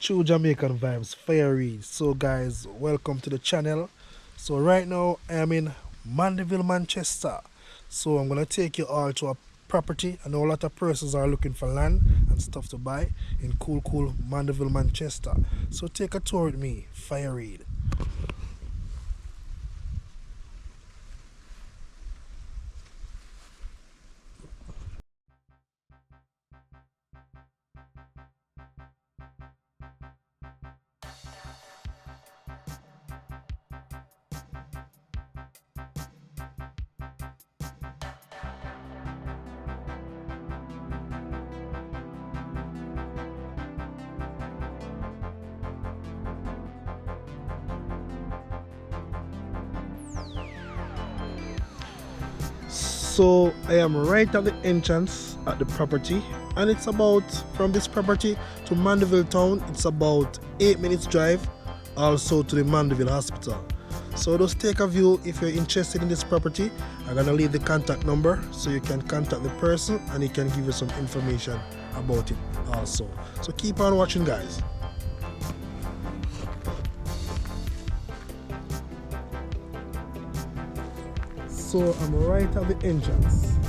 True Jamaican Vibes, Fire Reid. So guys, welcome to the channel. So right now I am in Mandeville, Manchester. So I'm gonna take you all to a property. I know a lot of persons are looking for land and stuff to buy in cool Mandeville, Manchester. So take a tour with me, Fire Reid. So I am right at the entrance at the property, and it's about, from this property to Mandeville town, it's about 8 minutes drive, also to the Mandeville hospital. So just take a view. If you're interested in this property, I'm gonna leave the contact number so you can contact the person and he can give you some information about it also. So keep on watching, guys. So I'm right at the entrance.